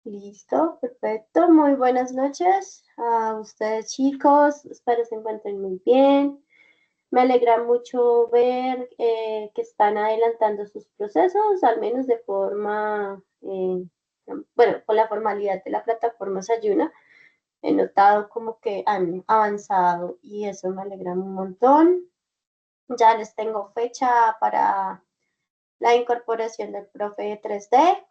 Listo, perfecto. Muy buenas noches a ustedes, chicos. Espero se encuentren muy bien. Me alegra mucho ver que están adelantando sus procesos, al menos de forma, bueno, con la formalidad de la plataforma Sayuna. He notado como que han avanzado y eso me alegra un montón. Ya les tengo fecha para la incorporación del profe 3D.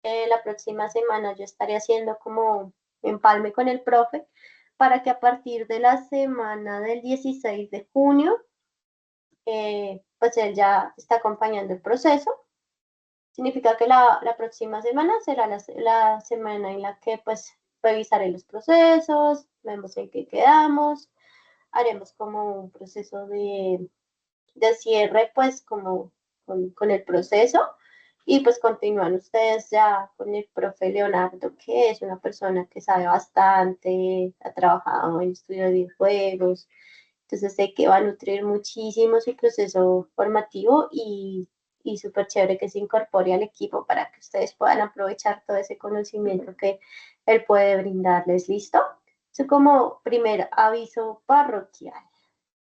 La próxima semana yo estaré haciendo como empalme con el profe para que a partir de la semana del 16 de junio, pues él ya está acompañando el proceso. Significa que la próxima semana será la semana en la que pues revisaré los procesos, vemos en qué quedamos, haremos como un proceso de cierre pues como con el proceso y pues continúan ustedes ya con el profe Leonardo, que es una persona que sabe bastante, ha trabajado en estudio de videojuegos, entonces sé que va a nutrir muchísimo su proceso formativo y súper chévere que se incorpore al equipo para que ustedes puedan aprovechar todo ese conocimiento que él puede brindarles. ¿Listo? Eso como primer aviso parroquial.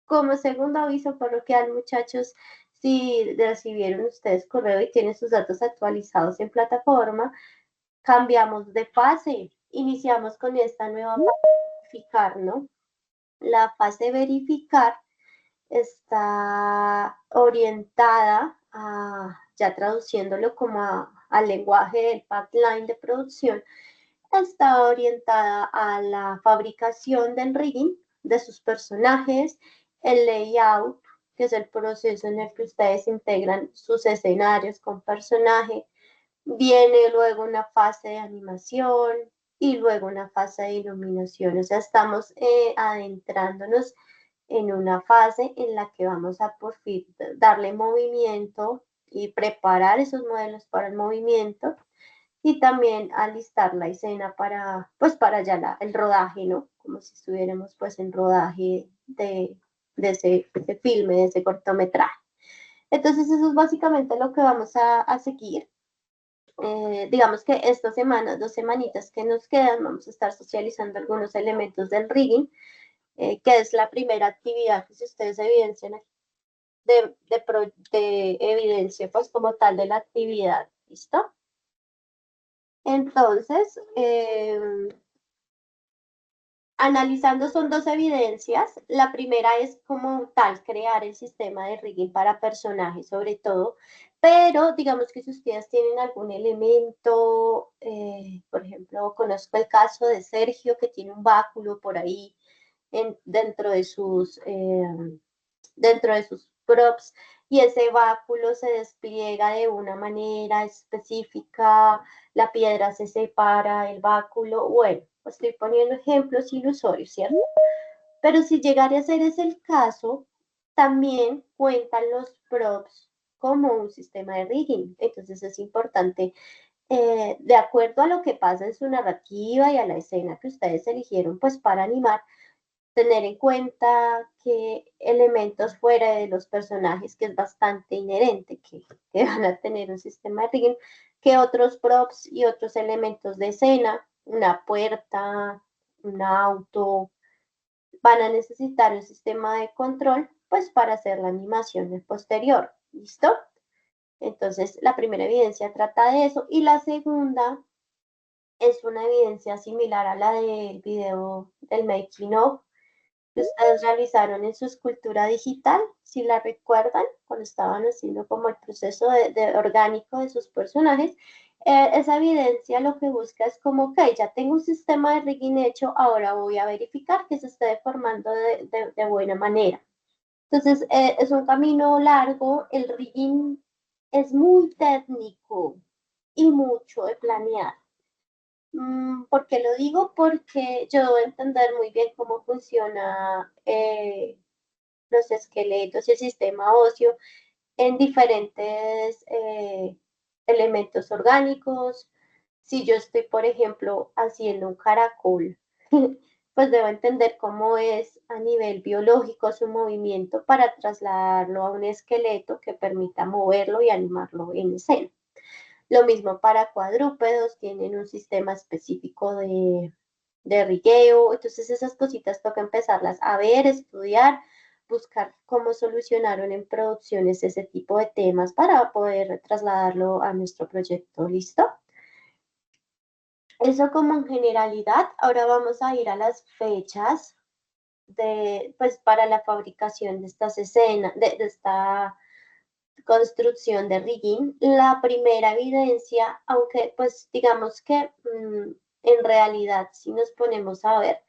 Como segundo aviso parroquial, muchachos, si recibieron ustedes correo y tienen sus datos actualizados en plataforma, cambiamos de fase. Iniciamos con esta nueva fase de verificar, ¿no? La fase de verificar está orientada a, ya traduciéndolo como al lenguaje del pipeline de producción, está orientada a la fabricación del rigging de sus personajes, el layout, que es el proceso en el que ustedes integran sus escenarios con personaje, viene luego una fase de animación y luego una fase de iluminación. O sea, estamos adentrándonos en una fase en la que vamos a por fin darle movimiento y preparar esos modelos para el movimiento y también alistar la escena para, pues para ya el rodaje, ¿no? Como si estuviéramos pues en rodaje de ese filme, de ese cortometraje. Entonces eso es básicamente lo que vamos a seguir. Digamos que estas semanas, 2 semanitas que nos quedan, vamos a estar socializando algunos elementos del rigging, que es la primera actividad que si ustedes evidencian aquí, de evidencia pues como tal de la actividad, ¿listo? Entonces, analizando son 2 evidencias. La primera es como tal crear el sistema de rigging para personajes, sobre todo, pero digamos que si ustedes tienen algún elemento, por ejemplo, conozco el caso de Sergio que tiene un báculo por ahí dentro de sus props y ese báculo se despliega de una manera específica, la piedra se separa, el báculo, bueno, estoy poniendo ejemplos ilusorios, ¿cierto? Pero si llegara a ser ese el caso, también cuentan los props como un sistema de rigging. Entonces es importante, de acuerdo a lo que pasa en su narrativa y a la escena que ustedes eligieron, pues para animar, tener en cuenta que elementos fuera de los personajes, que es bastante inherente, que van a tener un sistema de rigging, que otros props y otros elementos de escena, una puerta, un auto, van a necesitar un sistema de control, pues para hacer la animación posterior. ¿Listo? Entonces, la primera evidencia trata de eso y la segunda es una evidencia similar a la del video del making of que ustedes realizaron en su escultura digital, si la recuerdan, cuando estaban haciendo como el proceso de orgánico de sus personajes. Esa evidencia lo que busca es como, ok, ya tengo un sistema de rigging hecho, ahora voy a verificar que se esté deformando de buena manera. Entonces, es un camino largo, el rigging es muy técnico y mucho de planear. ¿Por qué lo digo? Porque yo debo entender muy bien cómo funciona los esqueletos y el sistema óseo en diferentes elementos orgánicos. Si yo estoy, por ejemplo, haciendo un caracol, pues debo entender cómo es a nivel biológico su movimiento para trasladarlo a un esqueleto que permita moverlo y animarlo en escena. Lo mismo para cuadrúpedos, tienen un sistema específico de rigueo. Entonces esas cositas toca empezarlas a ver, estudiar, buscar cómo solucionaron en producciones ese tipo de temas para poder trasladarlo a nuestro proyecto. ¿Listo? Eso como en generalidad. Ahora vamos a ir a las fechas pues para la fabricación de estas escenas, de esta construcción de rigging. La primera evidencia, aunque pues digamos que en realidad si nos ponemos a ver,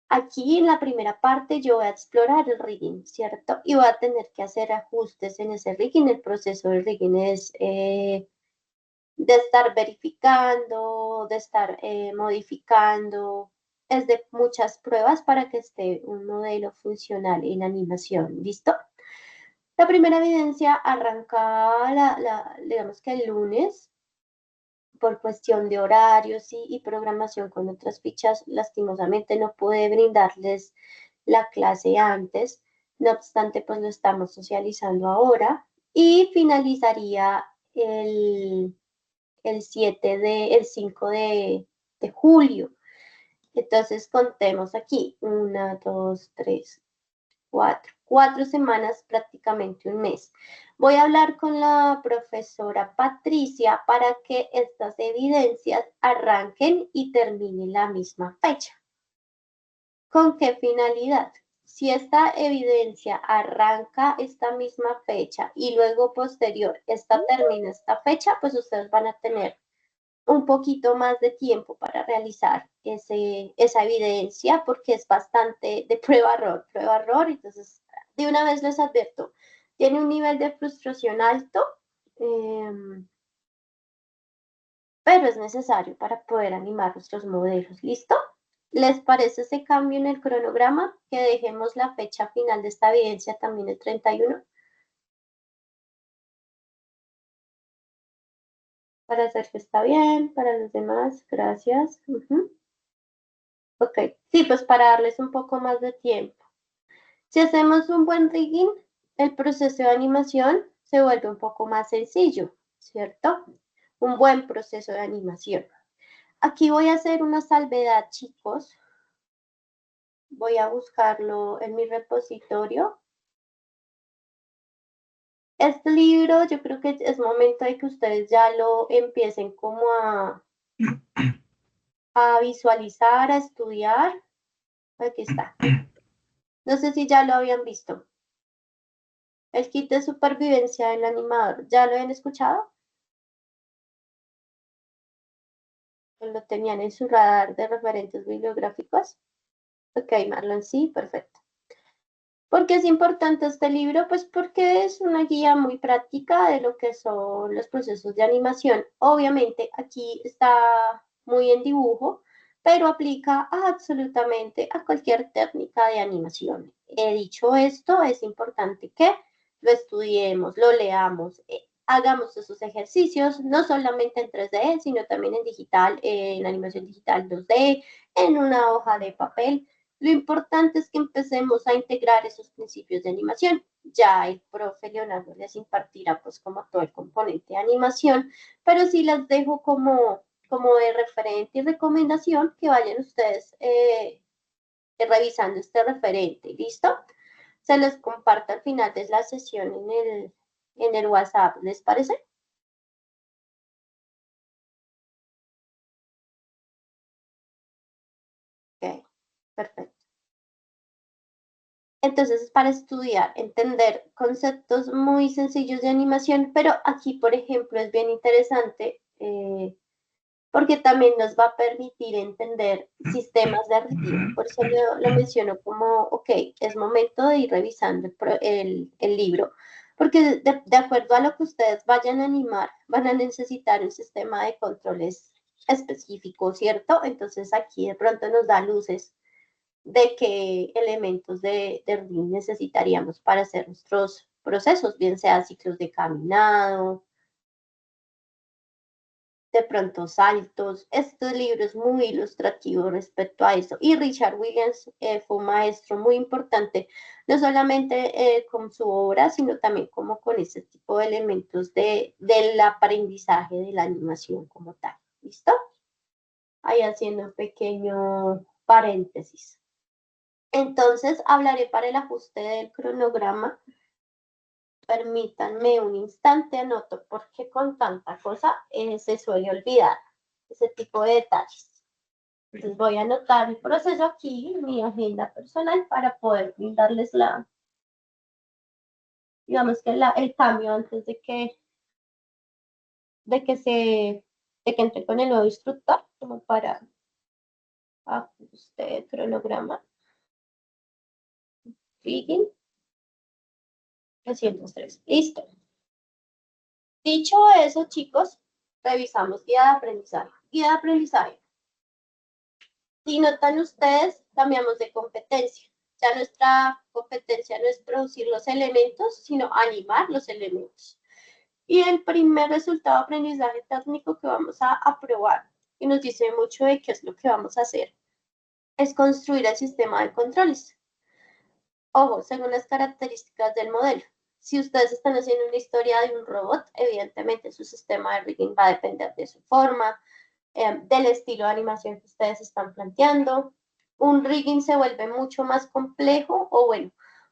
aquí en la primera parte yo voy a explorar el rigging, ¿cierto? Y voy a tener que hacer ajustes en ese rigging. El proceso de rigging es de estar verificando, de estar modificando, es de muchas pruebas para que esté un modelo funcional en animación, ¿listo? La primera evidencia arranca, digamos que el lunes, por cuestión de horarios y programación con otras fichas, lastimosamente no pude brindarles la clase antes, no obstante, pues lo estamos socializando ahora y finalizaría el 5 de julio. Entonces contemos aquí, 1, 2, 3, 4 semanas, prácticamente un mes. Voy a hablar con la profesora Patricia para que estas evidencias arranquen y terminen la misma fecha. ¿Con qué finalidad? Si esta evidencia arranca esta misma fecha y luego posterior esta termina esta fecha, pues ustedes van a tener un poquito más de tiempo para realizar esa evidencia porque es bastante de prueba-error, entonces de una vez les advierto, tiene un nivel de frustración alto, pero es necesario para poder animar nuestros modelos. ¿Listo? ¿Les parece ese cambio en el cronograma? Que dejemos la fecha final de esta evidencia también el 31. Para Sergio está bien, para los demás, gracias. Ok, sí, pues para darles un poco más de tiempo. Si hacemos un buen rigging, el proceso de animación se vuelve un poco más sencillo, ¿cierto? Un buen proceso de animación. Aquí voy a hacer una salvedad, chicos. Voy a buscarlo en mi repositorio. Este libro yo creo que es momento de que ustedes ya lo empiecen como a visualizar, a estudiar. Aquí está. No sé si ya lo habían visto. El kit de supervivencia del animador. ¿Ya lo habían escuchado? Lo tenían en su radar de referentes bibliográficos. Ok, Marlon, sí, perfecto. ¿Por qué es importante este libro? Pues porque es una guía muy práctica de lo que son los procesos de animación. Obviamente aquí está muy en dibujo, pero aplica absolutamente a cualquier técnica de animación. He dicho esto, es importante que lo estudiemos, lo leamos, hagamos esos ejercicios, no solamente en 3D, sino también en digital, en animación digital 2D, en una hoja de papel. Lo importante es que empecemos a integrar esos principios de animación. Ya el profe Leonardo les impartirá pues como todo el componente de animación, pero sí las dejo como de referente y recomendación que vayan ustedes revisando este referente. ¿Listo? Se los comparto al final de la sesión en el WhatsApp. ¿Les parece? Ok, perfecto. Entonces es para estudiar, entender conceptos muy sencillos de animación, pero aquí, por ejemplo, es bien interesante porque también nos va a permitir entender sistemas de rigging. Por eso lo menciono como, ok, es momento de ir revisando el libro, porque de acuerdo a lo que ustedes vayan a animar, van a necesitar un sistema de controles específico, ¿cierto? Entonces aquí de pronto nos da luces de qué elementos de rigging necesitaríamos para hacer nuestros procesos, bien sea ciclos de caminado, de pronto saltos. Este libro es muy ilustrativo respecto a eso. Y Richard Williams fue un maestro muy importante, no solamente con su obra, sino también como con ese tipo de elementos del aprendizaje de la animación como tal. ¿Listo? Ahí haciendo un pequeño paréntesis. Entonces, hablaré para el ajuste del cronograma. Permítanme un instante, anoto, porque con tanta cosa se suele olvidar ese tipo de detalles. Entonces voy a anotar el proceso aquí, en mi agenda personal, para poder brindarles digamos que el cambio antes de que entre con el nuevo instructor, como para ajuste de cronograma. Rigging 303. Listo. Dicho eso, chicos, revisamos guía de aprendizaje. Guía de aprendizaje. Si notan ustedes, cambiamos de competencia. Ya nuestra competencia no es producir los elementos, sino animar los elementos. Y el primer resultado de aprendizaje técnico que vamos a probar, y nos dice mucho de qué es lo que vamos a hacer, es construir el sistema de controles. Ojo, según las características del modelo. Si ustedes están haciendo una historia de un robot, evidentemente su sistema de rigging va a depender de su forma, del estilo de animación que ustedes están planteando. Un rigging se vuelve mucho más complejo, o bueno,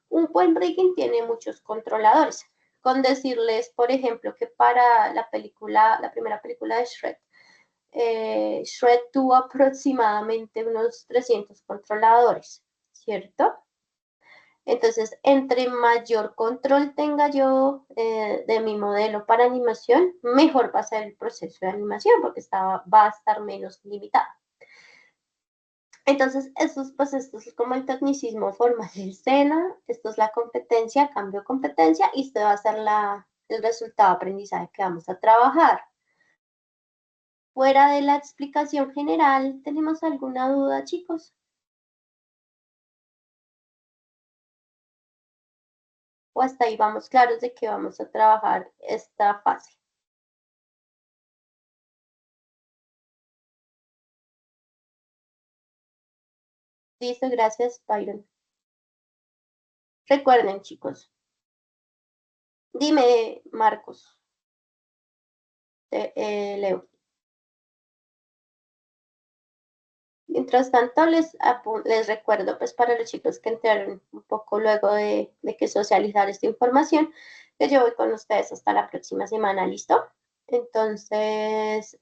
un buen rigging tiene muchos controladores. Con decirles, por ejemplo, que para la primera película de Shrek, Shrek tuvo aproximadamente unos 300 controladores, ¿cierto? Entonces, entre mayor control tenga yo de mi modelo para animación, mejor va a ser el proceso de animación porque va a estar menos limitado. Entonces, esto es como el tecnicismo formal de escena, esto es la competencia, cambio competencia, y esto va a ser el resultado de aprendizaje que vamos a trabajar. Fuera de la explicación general, ¿tenemos alguna duda, chicos? ¿O hasta ahí vamos claros de que vamos a trabajar esta fase? Listo, gracias, Byron. Recuerden, chicos. Dime, Marcos. Leo. Mientras tanto, les recuerdo, pues para los chicos que entraron un poco luego de que socializar esta información, que yo voy con ustedes hasta la próxima semana, ¿listo? Entonces,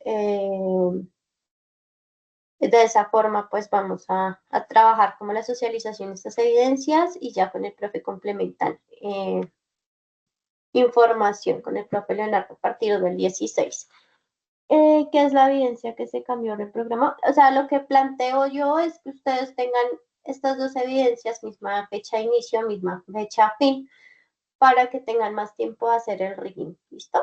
de esa forma, pues vamos a trabajar como la socialización de estas evidencias y ya con el profe complementan información con el profe Leonardo a partir del 16. ¿Qué es la evidencia que se cambió en el programa? O sea, lo que planteo yo es que ustedes tengan estas dos evidencias, misma fecha de inicio, misma fecha fin, para que tengan más tiempo de hacer el rigging, ¿listo?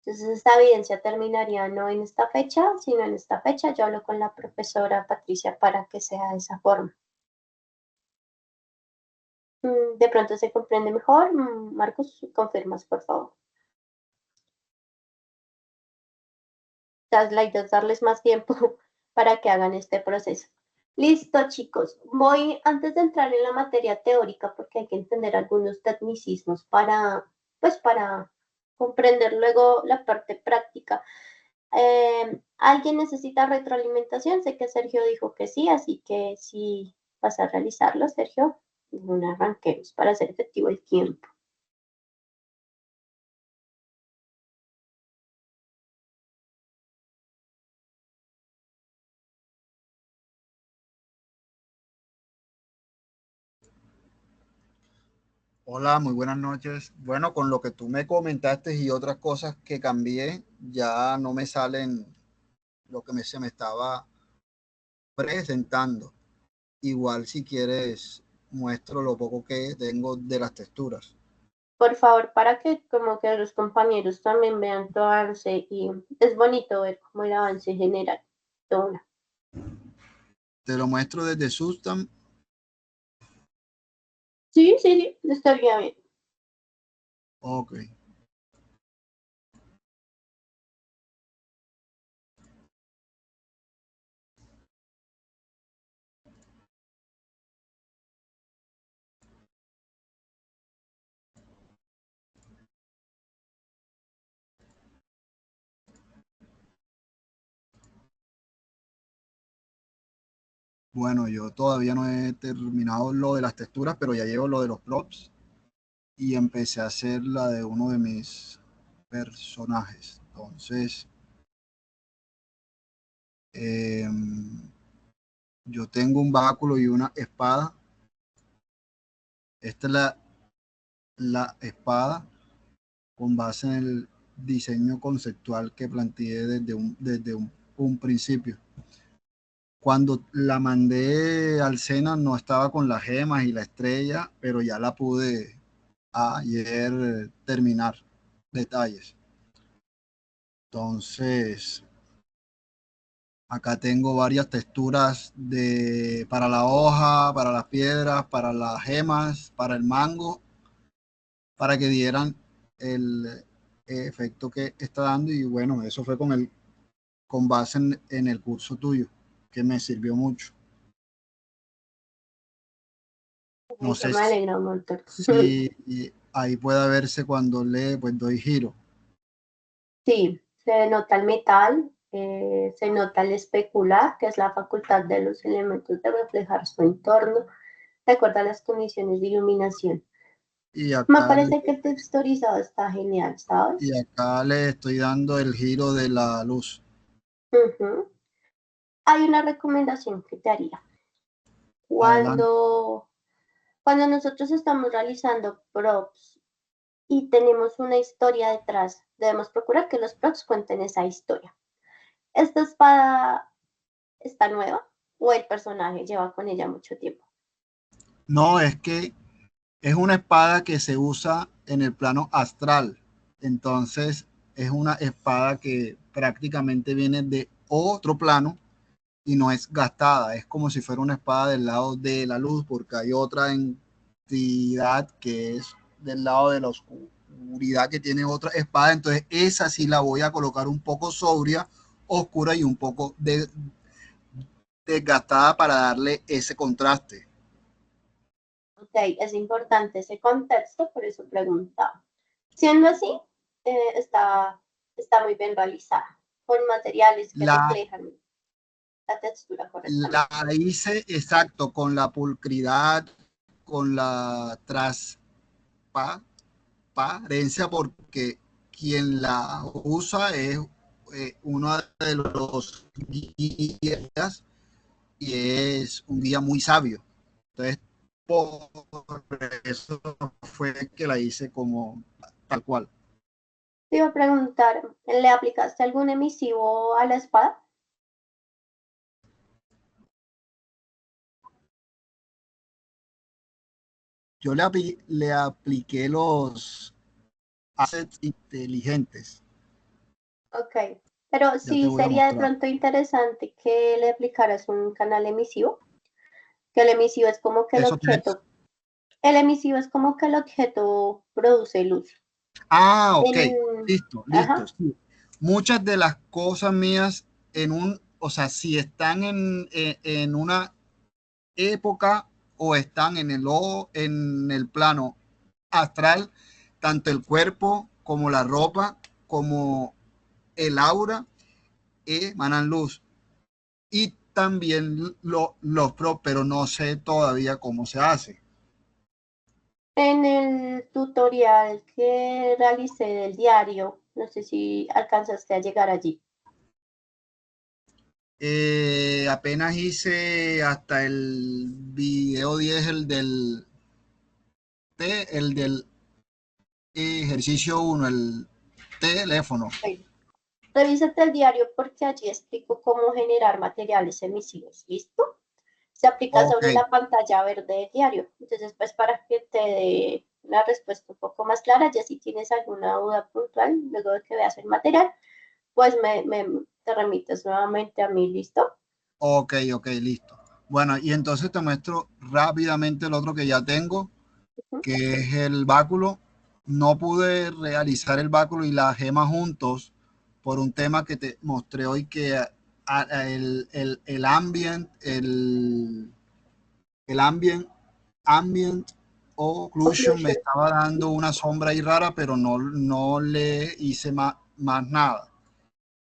Entonces, esta evidencia terminaría no en esta fecha, sino en esta fecha. Yo hablo con la profesora Patricia para que sea de esa forma. ¿De pronto se comprende mejor? Marcos, confirmas, por favor. La idea es darles más tiempo para que hagan este proceso. Listo, chicos. Voy antes de entrar en la materia teórica, porque hay que entender algunos tecnicismos pues para comprender luego la parte práctica. ¿Alguien necesita retroalimentación? Sé que Sergio dijo que sí, así que sí vas a realizarlo, Sergio. No arranquemos para hacer efectivo el tiempo. Hola, muy buenas noches. Bueno, con lo que tú me comentaste y otras cosas que cambié, ya no me salen lo que se me estaba presentando. Igual si quieres, muestro lo poco que tengo de las texturas. Por favor, para que como que los compañeros también vean tu avance y es bonito ver como el avance general. Una. Te lo muestro desde Sustam. Sí, sí, sí, estaría bien. Ok. Bueno, yo todavía no he terminado lo de las texturas, pero ya llevo lo de los props y empecé a hacer la de uno de mis personajes. Entonces, yo tengo un báculo y una espada. Esta es la espada con base en el diseño conceptual que planteé desde un principio. Cuando la mandé al Sena no estaba con las gemas y la estrella, pero ya la pude ayer terminar detalles. Entonces, acá tengo varias texturas para la hoja, para las piedras, para las gemas, para el mango, para que dieran el efecto que está dando. Y bueno, eso fue con base en el curso tuyo, que me sirvió mucho. No Eso sé me alegra un montón. si ahí puede verse cuando pues doy giro. Sí, se nota el metal, se nota el especular, que es la facultad de los elementos de reflejar su entorno, de acuerdo a las condiciones de iluminación. Y Me acá, parece que el texturizado está genial, y ¿sabes? acá le estoy dando el giro de la luz. Ujú. Hay una recomendación que te haría. Adelante. Cuando, cuando nosotros estamos realizando props y tenemos una historia detrás, debemos procurar que los props cuenten esa historia. ¿Esta espada está nueva o el personaje lleva con ella mucho tiempo? No, es que es una espada que se usa en el plano astral. Entonces, es una espada que prácticamente viene de otro plano y no es gastada. Es como si fuera una espada del lado de la luz, porque hay otra entidad que es del lado de la oscuridad que tiene otra espada. Entonces, esa sí la voy a colocar un poco sobria, oscura y un poco desgastada para darle ese contraste. Ok, es importante ese contexto, por eso preguntaba. Siendo así, está muy bien realizada, con materiales que La reflejan la textura La correctamente. hice exacto con la pulcridad, con la transparencia, porque quien la usa es uno de los guías y es un guía muy sabio. Entonces, por eso fue que la hice como tal cual. Te iba a preguntar, ¿le aplicaste algún emisivo a la espada? Yo le apliqué los assets inteligentes. Ok, pero Ya te sí voy a sería de mostrar. pronto interesante que le aplicaras un canal emisivo, que el emisivo es como que Eso tiene. el emisivo es como que el objeto produce luz. Ah, ok. En, Listo, listo. ajá, Sí. Muchas de las cosas mías o sea, si están en una época o están en el plano astral, tanto el cuerpo como la ropa, como el aura, emanan luz. Y también los pro, pero no sé todavía cómo se hace. en el tutorial que realicé del diario, no sé si alcanzaste a llegar allí. Apenas hice hasta el video 10 el del ejercicio uno, el teléfono. Ok. Revísate el diario porque allí explico cómo generar materiales emisivos. ¿Listo? Se aplica Ok, sobre la pantalla verde del diario. Entonces, pues para que te dé una respuesta un poco más clara, ya si tienes alguna duda puntual, luego de que veas el material, pues te remites nuevamente a mí, ¿listo? ok, listo. Bueno, y entonces te muestro rápidamente el otro que ya tengo, Ujú. que es el báculo. No pude realizar el báculo y la gema juntos por un tema que te mostré hoy, que el ambient occlusion me Conclusion. estaba dando una sombra ahí rara, pero no le hice más nada.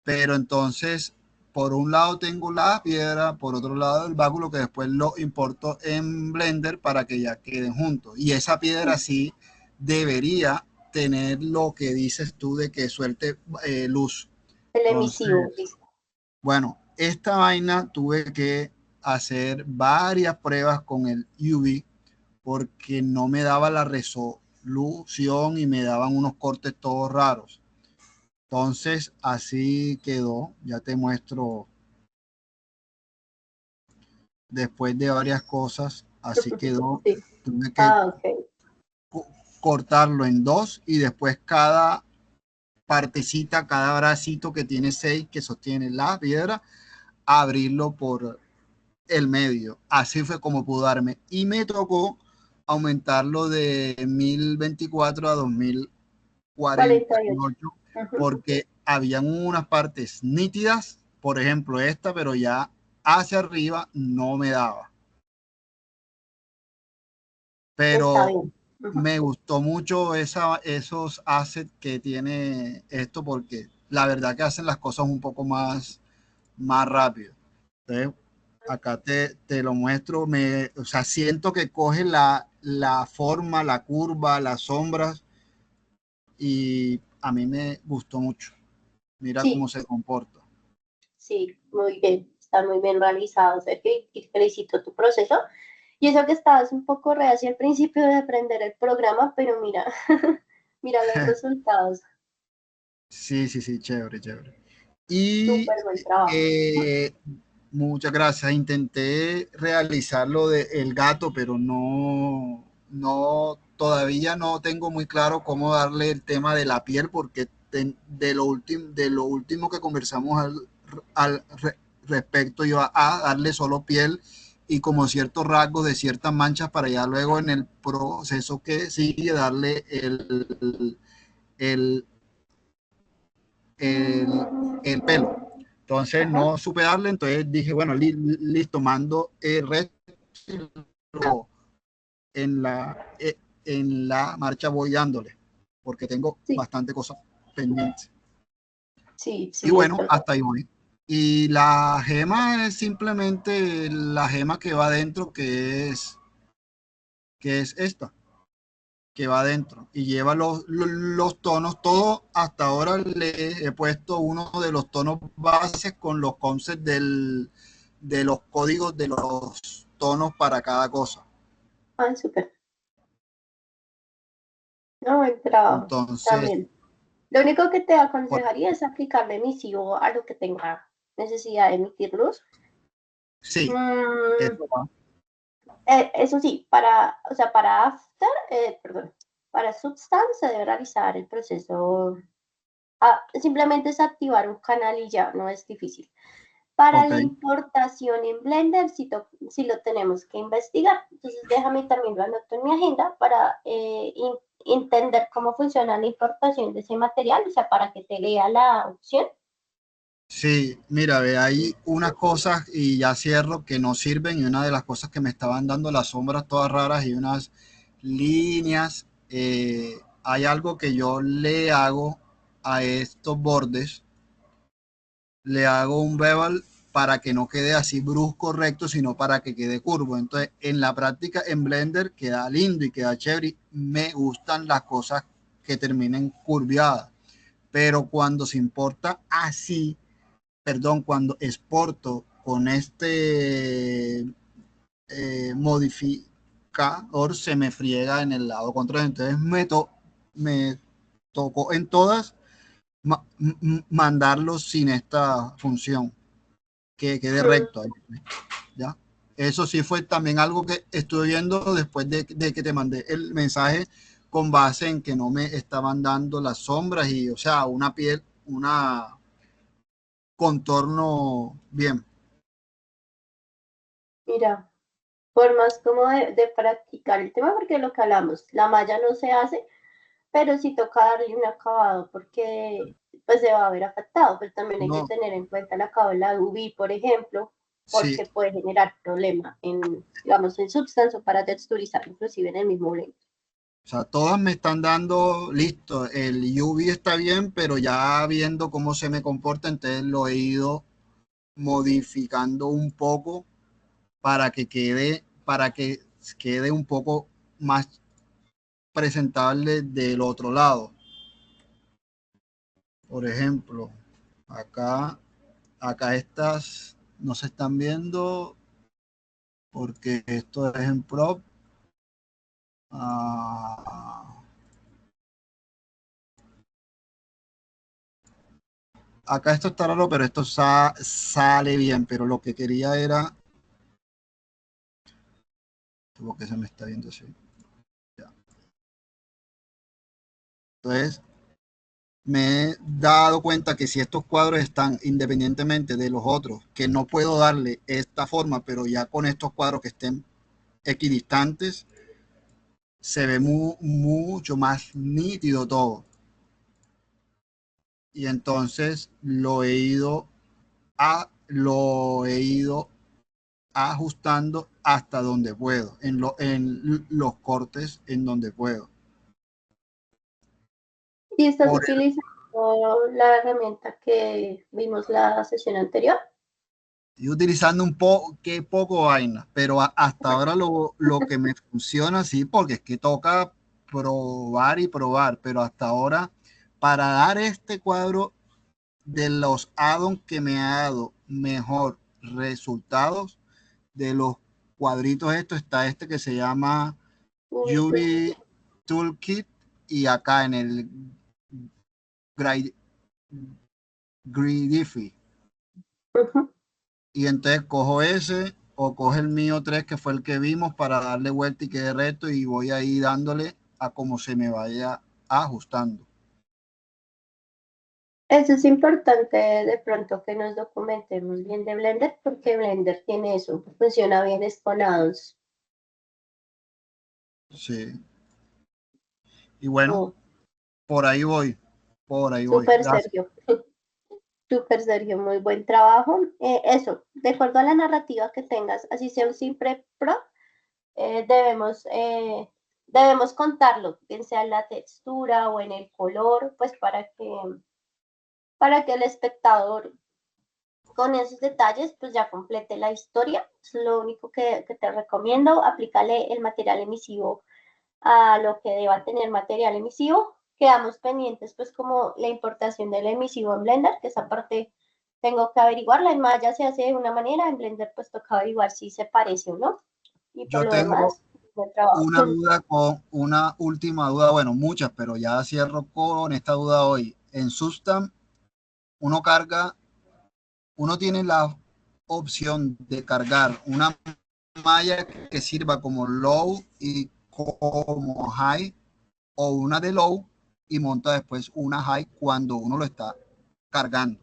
Pero entonces por un lado tengo la piedra, por otro lado el báculo que después lo importo en Blender para que ya queden juntos. Y esa piedra sí debería tener lo que dices tú de que suelte luz. El emisivo, Entonces, listo. bueno, esta vaina tuve que hacer varias pruebas con el UV porque no me daba la resolución y me daban unos cortes todos raros. Entonces, así quedó. Ya te muestro después de varias cosas, así quedó. Sí. Tuve que Ah, ok. cortarlo en dos y después cada partecita, cada bracito que tiene seis que sostiene la piedra, abrirlo por el medio. Así fue como pudo darme. Y me tocó aumentarlo de 1024 a 48. 2048 Ujú. porque habían unas partes nítidas, por ejemplo esta, pero ya hacia arriba no me daba. Está Pero bien. Ujú. me gustó mucho esos assets que tiene esto porque la verdad que hacen las cosas un poco más rápido. Entonces, acá te lo muestro, o sea, siento que coge la forma, la curva, las sombras y a mí me gustó mucho. Mira cómo Sí, se comporta. sí, muy bien. Está muy bien realizado, Sergio, y felicito tu proceso. Y eso que estabas un poco reacio al principio de aprender el programa, pero mira, mira los resultados. Sí, sí, sí, chévere, chévere. Y Súper buen trabajo. eh, muchas gracias. Intenté realizar lo del gato, pero todavía no tengo muy claro cómo darle el tema de la piel, porque de lo último que conversamos respecto, iba a darle solo piel y como ciertos rasgos de ciertas manchas para ya luego en el proceso que sigue darle el, el, el pelo. Entonces Ajá. no supe darle, entonces dije, bueno, listo, mando el resto en en la marcha voy dándole, porque tengo Sí, bastante cosas pendientes. sí, Y sí, es bueno, verdad. hasta ahí voy. Y la gema es simplemente la gema que va adentro, que es esta, que va adentro y lleva los tonos. Todo hasta ahora le he puesto uno de los tonos bases con los concepts de los códigos de los tonos para cada cosa. Ah, súper. No, buen trabajo. Entonces, También. Lo único que te por, aconsejaría es aplicarle emisivo a lo que tenga necesidad de emitir luz. sí, Mm, eso va. eso sí, para, o sea, para After, perdón, para Substance se debe realizar el proceso. Simplemente es activar un canal y ya, no es difícil. Para Ok. la importación en Blender sí lo tenemos que investigar. Entonces déjame también lo anoto en mi agenda para entender cómo funciona la importación de ese material, o sea, para que te lea la opción. Sí, mira, ve, hay unas cosas y ya cierro que no sirven y una de las cosas que me estaban dando las sombras todas raras y unas líneas, hay algo que yo le hago a estos bordes, le hago un bevel para que no quede así brusco recto, sino para que quede curvo. Entonces, en la práctica en Blender queda lindo y queda chévere. Me gustan las cosas que terminen curviadas, pero cuando se importa así, perdón, cuando exporto con este modificador, se me friega en el lado contrario. Entonces me tocó en todas mandarlos sin esta función, que quede Hmm. recto ahí, ¿ya? Eso sí fue también algo que estuve viendo después de que te mandé el mensaje con base en que no me estaban dando las sombras y, o sea, una piel, una contorno bien. Mira, formas como de practicar el tema, porque lo que hablamos, la malla no se hace, pero sí toca darle un acabado porque pues se va a ver afectado, pero también hay que No, tener en cuenta el acabado de la UV, por ejemplo, sí, porque puede generar problema en, digamos, en Substance o para texturizar, inclusive en el mismo Blender. o sea, todas me están dando, listo, el UV está bien, pero ya viendo cómo se me comporta, entonces lo he ido modificando un poco para que quede un poco más presentable del otro lado. Por ejemplo, acá estas no se están viendo porque esto es en prop. Acá esto está raro, pero esto sale bien. Pero lo que quería era, porque se me está viendo así. Ya. Entonces, me he dado cuenta que si estos cuadros están independientemente de los otros, que no puedo darle esta forma, pero ya con estos cuadros que estén equidistantes, se ve mucho más nítido todo. Y entonces lo he ido ajustando hasta donde puedo, en los cortes en donde puedo. ¿Y estás utilizando la herramienta que vimos la sesión anterior? Estoy utilizando poco vaina, pero hasta ahora lo que me funciona, sí, porque es que toca probar y probar, pero hasta ahora, para dar este cuadro de los addons que me ha dado mejor resultados, de los cuadritos estos, está este que se llama Yuri Toolkit, y acá en el Gridify. Y entonces cojo ese o coge el mío 3 que fue el que vimos para darle vuelta y quede recto, y voy ahí dándole a como se me vaya ajustando. Eso es importante de pronto que nos documentemos bien de Blender, porque Blender tiene eso, funciona bien con addons. Sí. Y bueno, Oh, por ahí voy, súper Gracias. Sergio, súper Sergio, muy buen trabajo. Eso, de acuerdo a la narrativa que tengas, así sea un simple pro, debemos contarlo, bien sea en la textura o en el color, pues para que el espectador con esos detalles pues ya complete la historia. Es lo único que te recomiendo. Aplícale el material emisivo a lo que deba tener material emisivo. Quedamos pendientes pues como la importación del emisivo en Blender, que esa parte tengo que averiguarla. En Maya se hace de una manera, en Blender pues toca averiguar si se parece o no. Y por Yo lo tengo demás, buen trabajo. una última duda, bueno, muchas, pero ya cierro con esta duda hoy. En Substamp, uno carga, uno tiene la opción de cargar una malla que sirva como low y como high, o una de low y monta después una high cuando uno lo está cargando.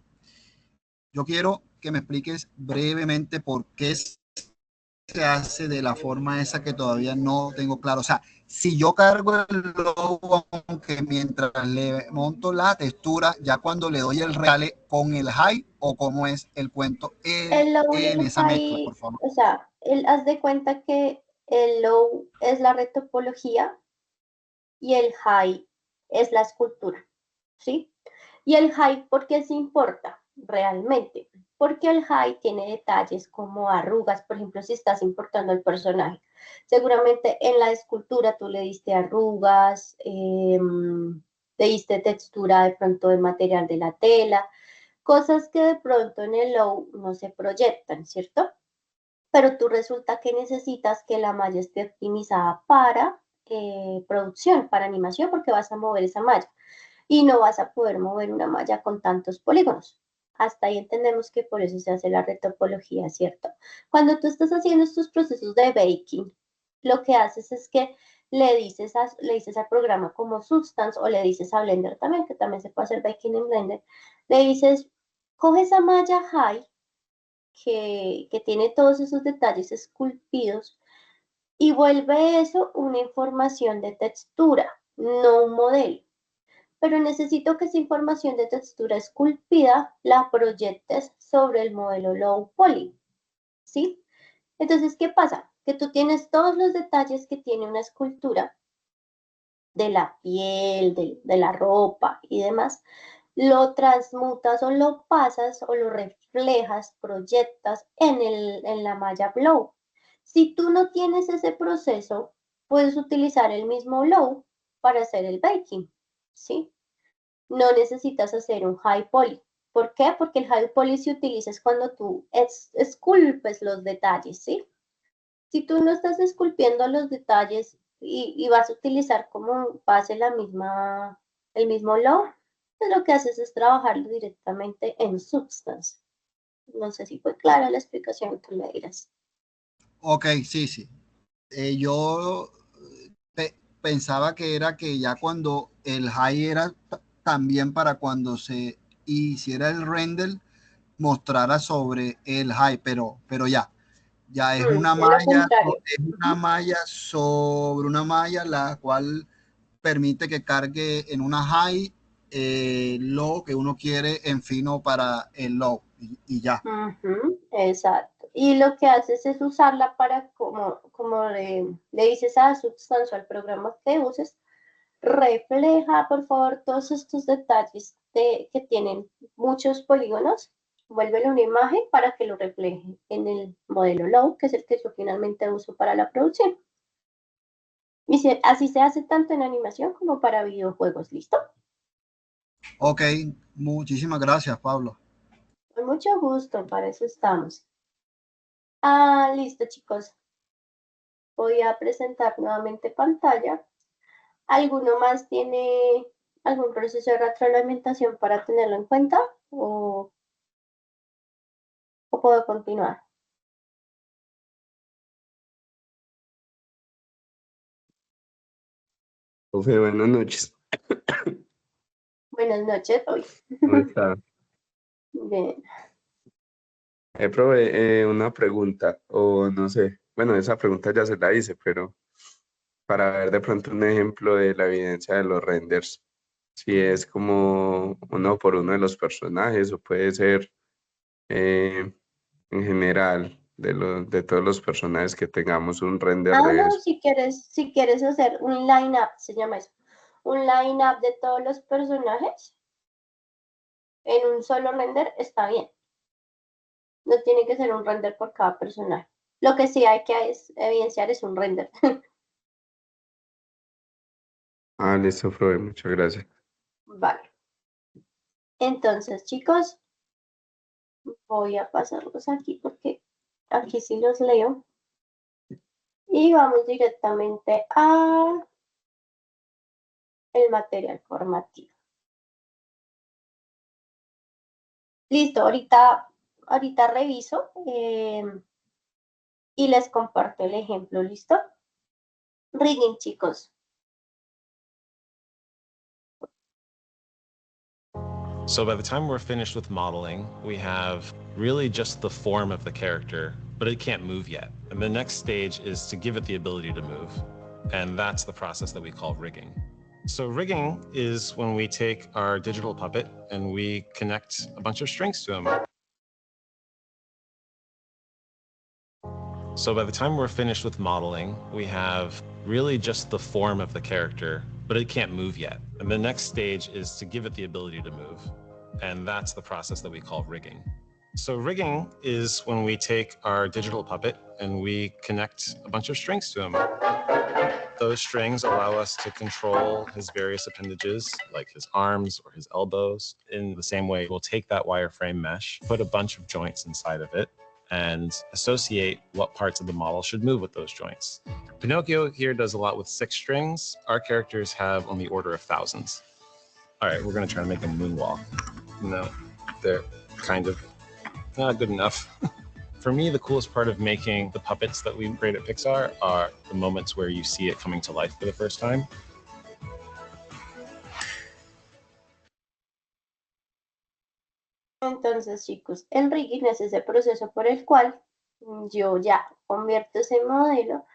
Yo quiero que me expliques brevemente por qué se hace de la forma esa, que todavía no tengo claro. O sea, si yo cargo el logo, aunque mientras le monto la textura, ya cuando le doy el regale con el high, o cómo es el cuento El low y en el esa mezcla, high, por favor. o sea, haz de cuenta que el low es la retopología y el high es la escultura, ¿sí? Y el high, ¿por qué se importa realmente? Porque el high tiene detalles como arrugas, por ejemplo, si estás importando el personaje. Seguramente en la escultura tú le diste arrugas, le diste textura de pronto del material de la tela, cosas que de pronto en el low no se proyectan, ¿cierto? Pero tú resulta que necesitas que la malla esté optimizada para producción, para animación, porque vas a mover esa malla y no vas a poder mover una malla con tantos polígonos. Hasta ahí entendemos que por eso se hace la retopología, ¿cierto? Cuando tú estás haciendo estos procesos de baking, lo que haces es que le dices al programa como Substance, o le dices a Blender también, que también se puede hacer baking en Blender, le dices, coge esa malla high que tiene todos esos detalles esculpidos y vuelve eso una información de textura, no un modelo. Pero necesito que esa información de textura esculpida la proyectes sobre el modelo low poly, ¿sí? Entonces, ¿qué pasa? Que tú tienes todos los detalles que tiene una escultura de la piel, de la ropa y demás, lo transmutas o lo pasas o lo reflejas, proyectas en la malla Blow. Si tú no tienes ese proceso, puedes utilizar el mismo Blow para hacer el baking, ¿sí? No necesitas hacer un high poly. ¿Por qué? Porque el high poly se utiliza cuando tú esculpes los detalles, ¿sí? Si tú no estás esculpiendo los detalles y vas a utilizar como base el mismo Low, pues lo que haces es trabajarlo directamente en Substance. No sé si fue clara la explicación que me dirás. Ok, sí, sí. Yo pensaba que era que ya cuando el high era también para cuando se hiciera el render, mostrara sobre el high, pero ya De lo contrario. es una malla sobre una malla, la cual permite que cargue en una high low que uno quiere en fino para el low y ya. Exacto. Y lo que haces es usarla para, como le dices a Substance, al programa que uses, refleja, por favor, todos estos detalles que tienen muchos polígonos, vuélvelo una imagen para que lo refleje en el modelo Low, que es el que yo finalmente uso para la producción. Y así se hace tanto en animación como para videojuegos, ¿listo? Ok, muchísimas gracias, Pablo. Con mucho gusto, para eso estamos. Ah, listo, chicos. Voy a presentar nuevamente pantalla. ¿Alguno más tiene algún proceso de retroalimentación para tenerlo en cuenta o puedo continuar? Profe, buenas noches. Buenas noches, hoy. ¿Cómo está? Bien. Profe, una pregunta, o no sé, bueno, esa pregunta ya se la hice, pero para ver de pronto un ejemplo de la evidencia de los renders, si es como uno por uno de los personajes o puede ser en general de todos los personajes que tengamos un render Ah, de no, eso. si quieres hacer un line-up, se llama eso. Un line-up de todos los personajes en un solo render, está bien. No tiene que ser un render por cada personaje. Lo que sí hay que evidenciar es un render. Ah, listo, profe, muchas gracias. Vale. Entonces, chicos, voy a pasarlos aquí porque aquí sí los leo. Y vamos directamente a el material formativo. Listo, ahorita reviso y les comparto el ejemplo, ¿listo? Rigging, chicos. So by the time we're finished with modeling, we have really just the form of the character, but it can't move yet. And the next stage is to give it the ability to move. And that's the process that we call rigging. So rigging is when we take our digital puppet and we connect a bunch of strings to him. So by the time we're finished with modeling, we have really just the form of the character, but it can't move yet. And the next stage is to give it the ability to move. And that's the process that we call rigging. So rigging is when we take our digital puppet and we connect a bunch of strings to him. Those strings allow us to control his various appendages, like his arms or his elbows. In the same way, we'll take that wireframe mesh, put a bunch of joints inside of it, and associate what parts of the model should move with those joints. Pinocchio here does a lot with 6 strings. Our characters have on the order of thousands. All right, we're gonna try to make a moonwalk. No, they're kind of not good enough. For me, the coolest part of making the puppets that we create at Pixar are the moments where you see it coming to life for the first time. Entonces, chicos, el rigging es ese proceso por el cual yo ya convierto ese modelo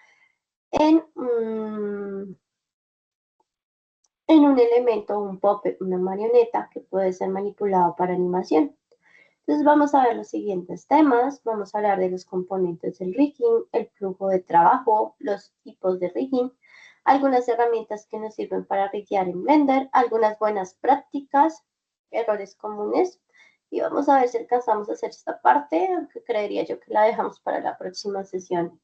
en, en un elemento, un puppet, una marioneta que puede ser manipulado para animación. Entonces vamos a ver los siguientes temas, vamos a hablar de los componentes del rigging, el flujo de trabajo, los tipos de rigging, algunas herramientas que nos sirven para riggear en Blender, algunas buenas prácticas errores comunes. Y vamos a ver si alcanzamos a hacer esta parte, aunque creería yo que la dejamos para la próxima sesión.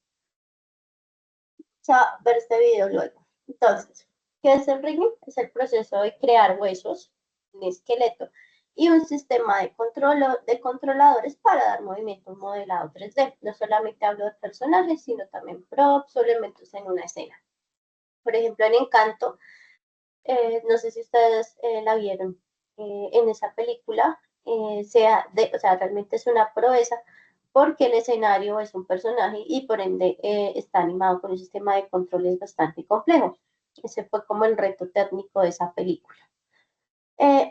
Vamos a ver este video luego. Entonces, ¿qué es el rigging? Es el proceso de crear huesos, un esqueleto y un sistema de controladores para dar movimiento a un modelado 3D. No solamente hablo de personajes, sino también props o elementos en una escena. Por ejemplo, en Encanto, no sé si ustedes la vieron en esa película, o sea, realmente es una proeza porque el escenario es un personaje y por ende está animado con un sistema de controles bastante complejo. Ese fue como el reto técnico de esa película.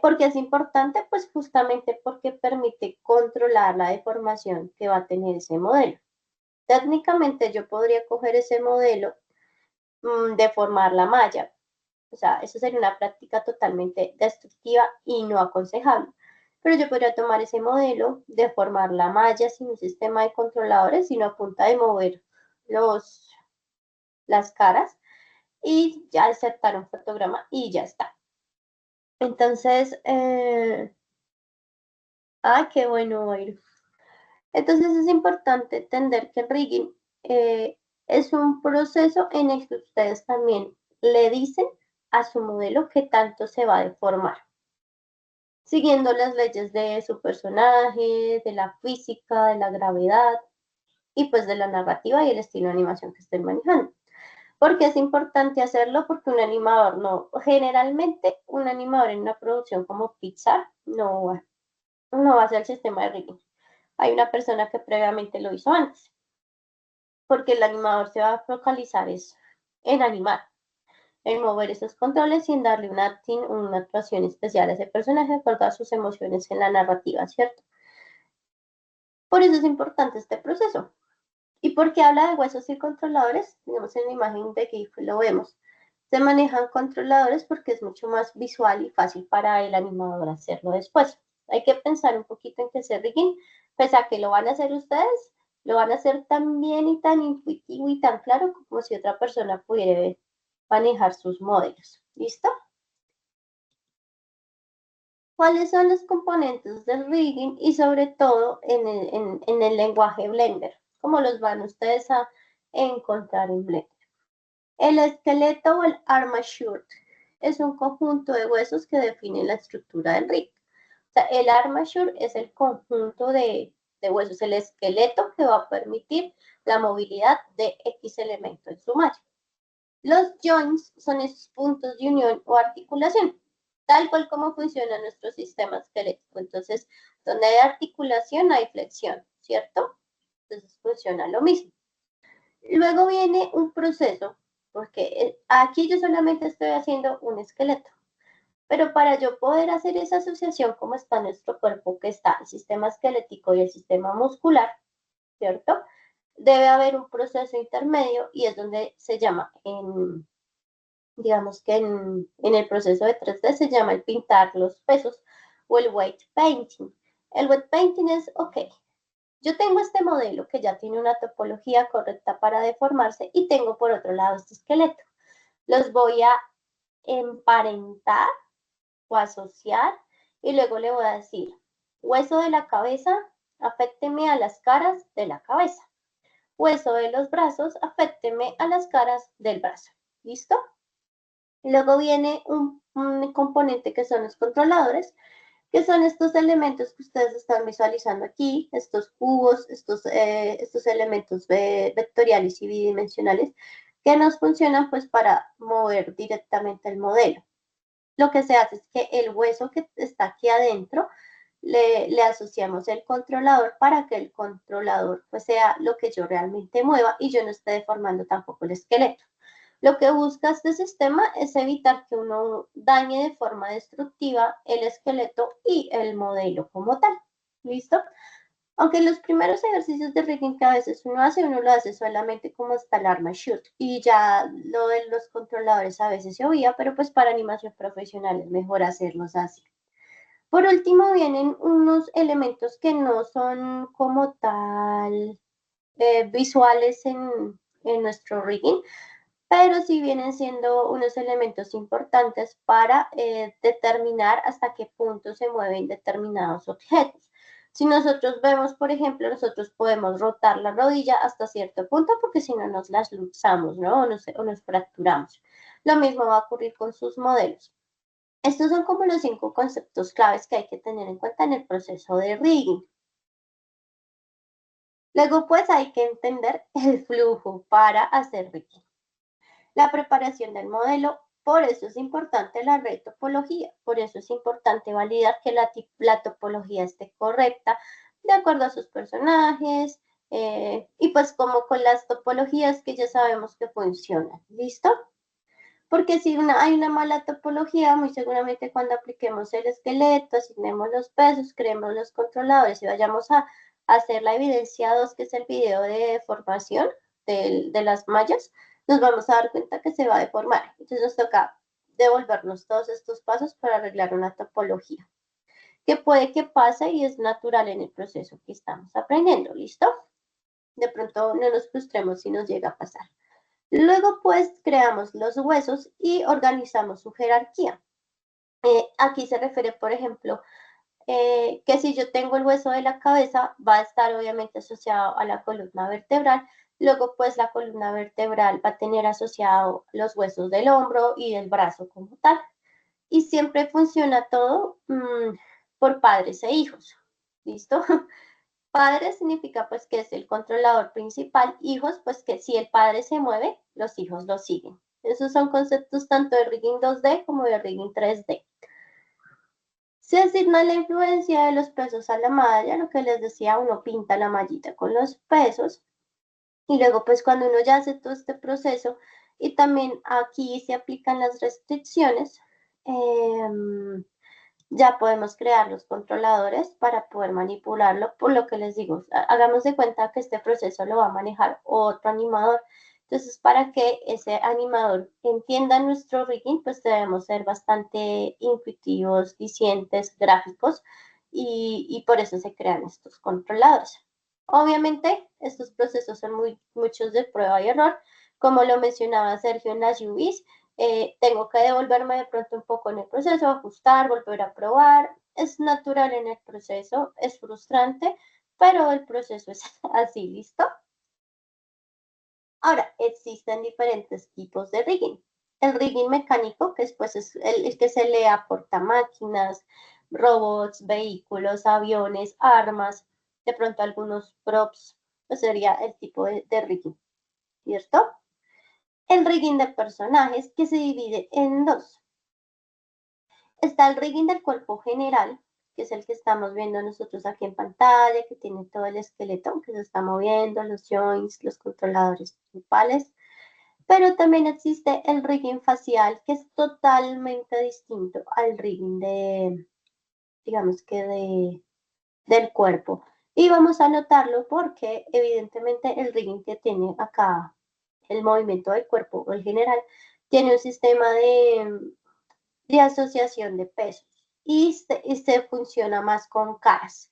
¿Por qué es importante? Pues justamente porque permite controlar la deformación que va a tener ese modelo. Técnicamente yo podría coger ese modelo, deformar la malla. O sea, eso sería una práctica totalmente destructiva y no aconsejable. Pero yo podría tomar ese modelo, deformar la malla sin un sistema de controladores, sino a punta de mover las caras y ya insertar un fotograma y ya está. Entonces, qué bueno, Oiro. Entonces es importante entender que el rigging es un proceso en el que ustedes también le dicen a su modelo que tanto se va a deformar, siguiendo las leyes de su personaje, de la física, de la gravedad y pues de la narrativa y el estilo de animación que estén manejando. ¿Por qué es importante hacerlo? Porque un animador generalmente un animador en una producción como Pixar no va a hacer el sistema de rigging. Hay una persona que previamente lo hizo antes, porque el animador se va a focalizar en animar, en mover esos controles y en darle una actuación especial a ese personaje de acuerdo a sus emociones en la narrativa, ¿cierto? Por eso es importante este proceso. ¿Y por qué habla de huesos y controladores? Digamos, en la imagen de GIF lo vemos. Se manejan controladores porque es mucho más visual y fácil para el animador hacerlo después. Hay que pensar un poquito en que ese rigging, pese a que lo van a hacer ustedes, lo van a hacer tan bien y tan intuitivo y tan claro como si otra persona pudiera manejar sus modelos. ¿Listo? ¿Cuáles son los componentes del rigging y sobre todo en el lenguaje Blender? ¿Cómo los van ustedes a encontrar en Blender? El esqueleto o el armature es un conjunto de huesos que define la estructura del rig. O sea, el armature es el conjunto de huesos, el esqueleto que va a permitir la movilidad de X elemento en su malla. Los joints son esos puntos de unión o articulación, tal cual como funciona nuestro sistema esquelético. Entonces, donde hay articulación hay flexión, ¿cierto? Entonces funciona lo mismo. Luego viene un proceso, porque aquí yo solamente estoy haciendo un esqueleto, pero para yo poder hacer esa asociación como está nuestro cuerpo, que está el sistema esquelético y el sistema muscular, ¿cierto? Debe haber un proceso intermedio y es donde se llama, digamos que en el proceso de 3D se llama el pintar los pesos o el weight painting. El weight painting es, ok, yo tengo este modelo que ya tiene una topología correcta para deformarse y tengo por otro lado este esqueleto. Los voy a emparentar o asociar y luego le voy a decir, hueso de la cabeza, afécteme a las caras de la cabeza. Hueso de los brazos, afécteme a las caras del brazo. ¿Listo? Luego viene un componente que son los controladores, que son estos elementos que ustedes están visualizando aquí, estos cubos, estos elementos vectoriales y bidimensionales, que nos funcionan pues para mover directamente el modelo. Lo que se hace es que el hueso que está aquí adentro, le asociamos el controlador para que el controlador pues sea lo que yo realmente mueva y yo no esté deformando tampoco el esqueleto. Lo que busca este sistema es evitar que uno dañe de forma destructiva el esqueleto y el modelo como tal. ¿Listo? Aunque los primeros ejercicios de rigging que a veces uno lo hace solamente como está el armature. Y ya lo de los controladores a veces se oía, pero pues para animación profesional es mejor hacerlos así. Por último vienen unos elementos que no son como tal visuales en nuestro rigging, pero sí vienen siendo unos elementos importantes para determinar hasta qué punto se mueven determinados objetos. Si nosotros vemos, por ejemplo, nosotros podemos rotar la rodilla hasta cierto punto porque si no nos las luxamos, ¿no? O nos fracturamos. Lo mismo va a ocurrir con sus modelos. Estos son como los 5 conceptos claves que hay que tener en cuenta en el proceso de rigging. Luego, pues hay que entender el flujo para hacer rigging. La preparación del modelo, por eso es importante la red topología, por eso es importante validar que la topología esté correcta de acuerdo a sus personajes, y pues como con las topologías que ya sabemos que funcionan, ¿listo? Porque si hay una mala topología, muy seguramente cuando apliquemos el esqueleto, asignemos los pesos, creemos los controladores y vayamos a hacer la evidencia 2, que es el video de formación de las mallas, nos vamos a dar cuenta que se va a deformar. Entonces nos toca devolvernos todos estos pasos para arreglar una topología, que puede que pase y es natural en el proceso que estamos aprendiendo, ¿listo? De pronto no nos frustremos si nos llega a pasar. Luego, pues, creamos los huesos y organizamos su jerarquía. Aquí se refiere, por ejemplo, que si yo tengo el hueso de la cabeza, va a estar obviamente asociado a la columna vertebral. Luego, pues, la columna vertebral va a tener asociado los huesos del hombro y del brazo como tal. Y siempre funciona todo por padres e hijos. ¿Listo? Padre significa pues que es el controlador principal, hijos pues que si el padre se mueve, los hijos lo siguen. Esos son conceptos tanto de rigging 2D como de rigging 3D. Se asigna la influencia de los pesos a la malla, lo que les decía, uno pinta la mallita con los pesos y luego pues cuando uno ya hace todo este proceso y también aquí se aplican las restricciones, ya podemos crear los controladores para poder manipularlo, por lo que les digo, hagamos de cuenta que este proceso lo va a manejar otro animador. Entonces, para que ese animador entienda nuestro rigging, pues debemos ser bastante intuitivos, dicientes, gráficos, y por eso se crean estos controladores. Obviamente, estos procesos son muchos de prueba y error, como lo mencionaba Sergio en las UVs. Tengo que devolverme de pronto un poco en el proceso, ajustar, volver a probar. Es natural en el proceso, es frustrante, pero el proceso es así, ¿listo? Ahora, existen diferentes tipos de rigging. El rigging mecánico, que después es el que se le aporta máquinas, robots, vehículos, aviones, armas, de pronto algunos props, pues sería el tipo de rigging, ¿cierto? El rigging de personajes, que se divide en dos. Está el rigging del cuerpo general, que es el que estamos viendo nosotros aquí en pantalla, que tiene todo el esqueleto que se está moviendo, los joints, los controladores principales. Pero también existe el rigging facial, que es totalmente distinto al rigging digamos que del cuerpo. Y vamos a notarlo porque evidentemente el rigging que tiene acá el movimiento del cuerpo o el general tiene un sistema de asociación de pesos y se funciona más con caras.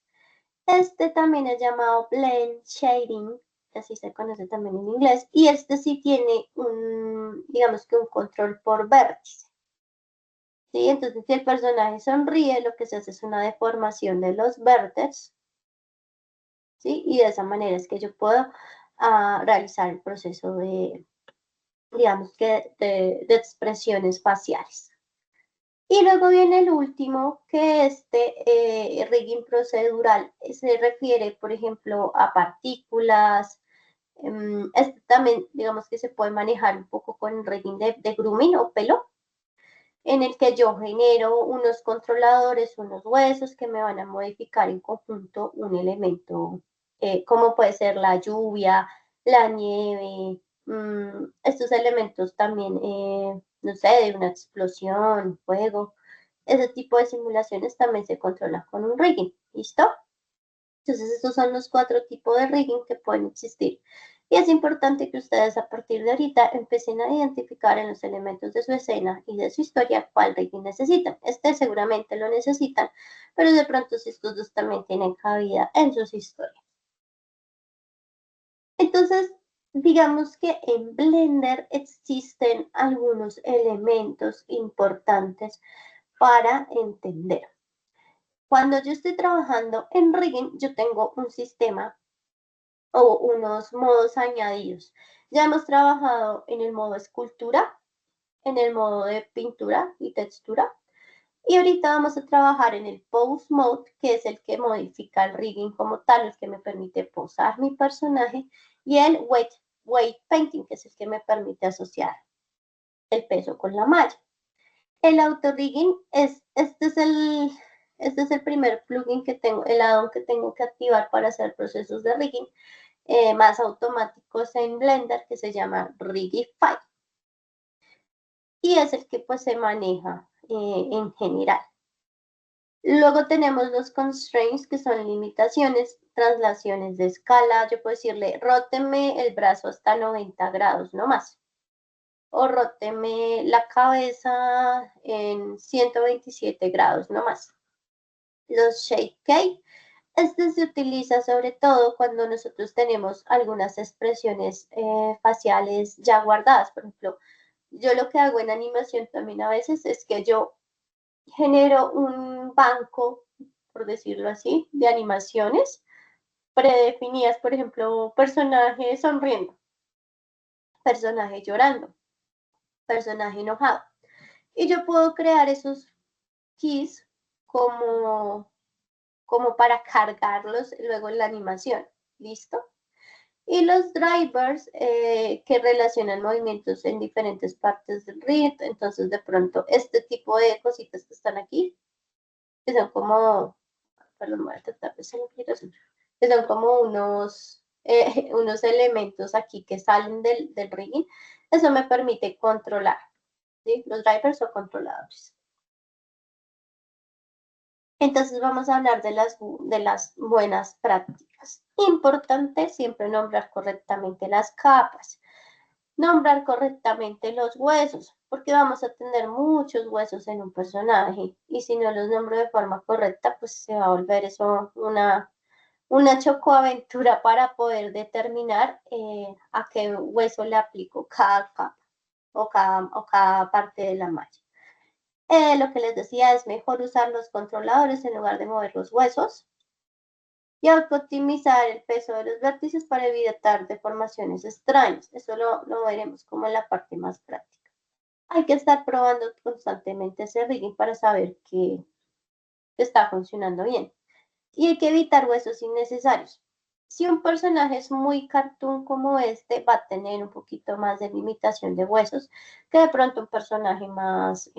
Este también es llamado blend shading, así se conoce también en inglés, y este sí tiene digamos que un control por vértice. ¿Sí? Entonces, si el personaje sonríe, lo que se hace es una deformación de los vértices, ¿sí? Y de esa manera es que yo puedo realizar el proceso digamos que, de expresiones faciales. Y luego viene el último, que rigging procedural se refiere, por ejemplo, a partículas. Este también, digamos que se puede manejar un poco con el rigging de grooming o pelo, en el que yo genero unos controladores, unos huesos que me van a modificar en conjunto un elemento, como puede ser la lluvia, la nieve, estos elementos también, no sé, de una explosión, fuego. Ese tipo de simulaciones también se controla con un rigging, ¿listo? Entonces, estos son los 4 tipos de rigging que pueden existir. Y es importante que ustedes a partir de ahorita empiecen a identificar en los elementos de su escena y de su historia cuál rigging necesitan. Este seguramente lo necesitan, pero de pronto si estos dos también tienen cabida en sus historias. Entonces, Digamos que en Blender existen algunos elementos importantes para entender. Cuando yo estoy trabajando en rigging, yo tengo un sistema o unos modos añadidos. Ya hemos trabajado en el modo escultura, en el modo de pintura y textura. Y ahorita vamos a trabajar en el Pose Mode, que es el que modifica el rigging como tal, el que me permite posar mi personaje, y el Weight Painting, que es el que me permite asociar el peso con la malla. El Auto Rigging, este es el primer plugin que tengo, el add-on que tengo que activar para hacer procesos de rigging más automáticos en Blender, que se llama Rigify. Y es el que pues se maneja en general. Luego tenemos los constraints, que son limitaciones, traslaciones de escala. Yo puedo decirle, róteme el brazo hasta 90 grados, no más. O róteme la cabeza en 127 grados, no más. Los shake key. Este se utiliza sobre todo cuando nosotros tenemos algunas expresiones faciales ya guardadas. Por ejemplo, yo lo que hago en animación también a veces es que yo genero un banco, por decirlo así, de animaciones predefinidas, por ejemplo, personaje sonriendo, personaje llorando, personaje enojado. Y yo puedo crear esos keys como para cargarlos luego en la animación. ¿Listo? Y los drivers que relacionan movimientos en diferentes partes del rig. Entonces, de pronto, este tipo de cositas que están aquí, que son como, perdón, voy a tratar de salir así, que son como unos elementos aquí que salen del rigging. Eso me permite controlar, ¿sí? Los drivers son controladores. Entonces vamos a hablar de las buenas prácticas. Importante siempre nombrar correctamente las capas, nombrar correctamente los huesos, porque vamos a tener muchos huesos en un personaje y si no los nombro de forma correcta, pues se va a volver eso una chocoaventura para poder determinar a qué hueso le aplico cada capa o cada parte de la malla. Lo que les decía es mejor usar los controladores en lugar de mover los huesos y optimizar el peso de los vértices para evitar deformaciones extrañas. Eso lo veremos como en la parte más práctica. Hay que estar probando constantemente ese rigging para saber que está funcionando bien. Y hay que evitar huesos innecesarios. Si un personaje es muy cartoon como este, va a tener un poquito más de limitación de huesos que de pronto un personaje más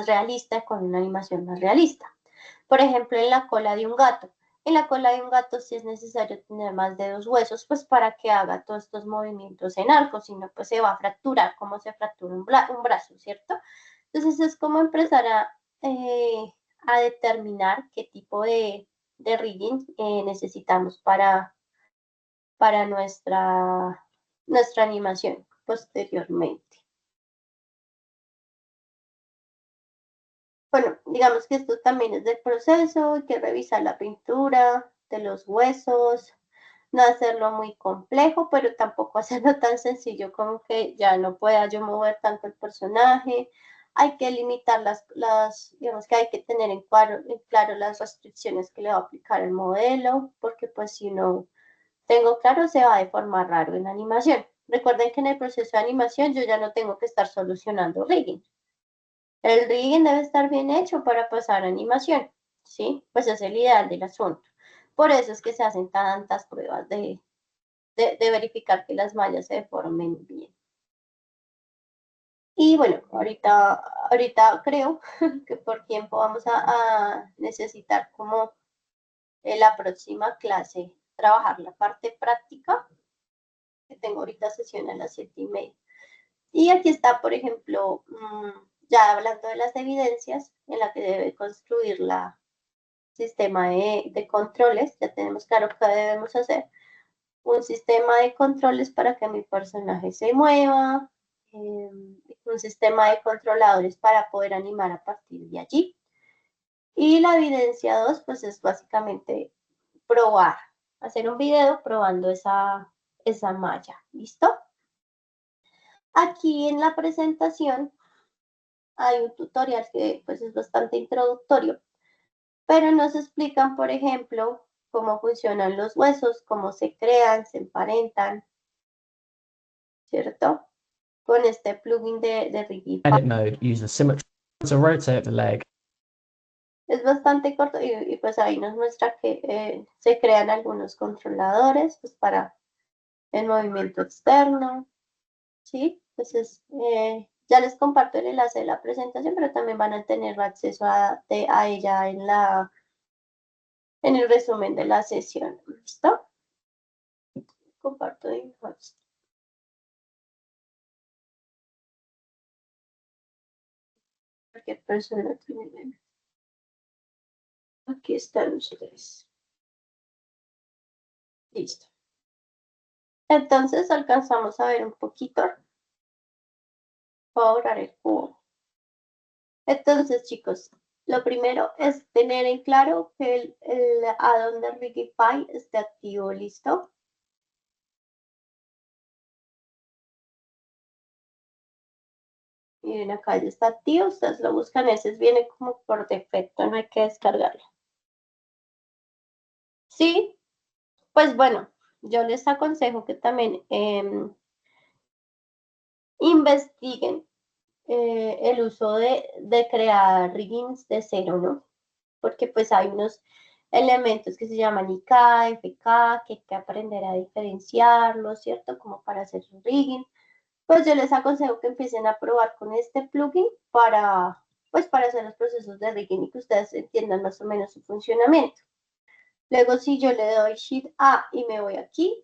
realista, con una animación más realista. Por ejemplo, en la cola de un gato. En la cola de un gato sí es necesario tener más de 2 huesos, pues para que haga todos estos movimientos en arco, si no, pues se va a fracturar como se fractura un brazo, ¿cierto? Entonces es como empezar a determinar qué tipo de rigging necesitamos para nuestra animación posteriormente. Bueno, digamos que esto también es del proceso, hay que revisar la pintura de los huesos, no hacerlo muy complejo, pero tampoco hacerlo tan sencillo como que ya no pueda yo mover tanto el personaje. Hay que limitar digamos que hay que tener en claro las restricciones que le va a aplicar el modelo, porque pues si no tengo claro se va a deformar raro en animación. Recuerden que en el proceso de animación yo ya no tengo que estar solucionando rigging. El rigging debe estar bien hecho para pasar a animación, ¿sí? Pues es el ideal del asunto. Por eso es que se hacen tantas pruebas de verificar que las mallas se deformen bien. Y bueno, ahorita creo que por tiempo vamos a necesitar como en la próxima clase trabajar la parte práctica, que tengo ahorita sesión a las 7:30. Y aquí está, por ejemplo, ya hablando de las evidencias en la que debe construir la sistema de controles. Ya tenemos claro qué debemos hacer. Un sistema de controles para que mi personaje se mueva, un sistema de controladores para poder animar a partir de allí. Y la evidencia 2, pues es básicamente probar hacer un video probando esa malla. ¿Listo? Aquí en la presentación hay un tutorial que pues es bastante introductorio, pero nos explican, por ejemplo, cómo funcionan los huesos, cómo se crean, se emparentan, ¿cierto? Con este plugin de Rigify. Edit mode, use the symmetry to rotate the leg. Es bastante corto y pues ahí nos muestra que se crean algunos controladores pues para el movimiento externo, ¿sí? Entonces, ya les comparto el enlace de la presentación, pero también van a tener acceso a ella en el resumen de la sesión. ¿Listo? Comparto el host. Cualquier persona tiene. Aquí están ustedes. Listo. Entonces alcanzamos a ver un poquito. Voy a borrar el cubo. Entonces, chicos, lo primero es tener en claro que el add-on de Rigify esté activo. ¿Listo? Miren, acá ya está activo. Ustedes lo buscan. Ese viene como por defecto. No hay que descargarlo. Sí, pues bueno, yo les aconsejo que también investiguen el uso de crear riggings de cero, ¿no? Porque pues hay unos elementos que se llaman IK, FK, que hay que aprender a diferenciarlos, ¿cierto? Como para hacer un rigging. Pues yo les aconsejo que empiecen a probar con este plugin para hacer los procesos de rigging y que ustedes entiendan más o menos su funcionamiento. Luego, si yo le doy Shift A y me voy aquí,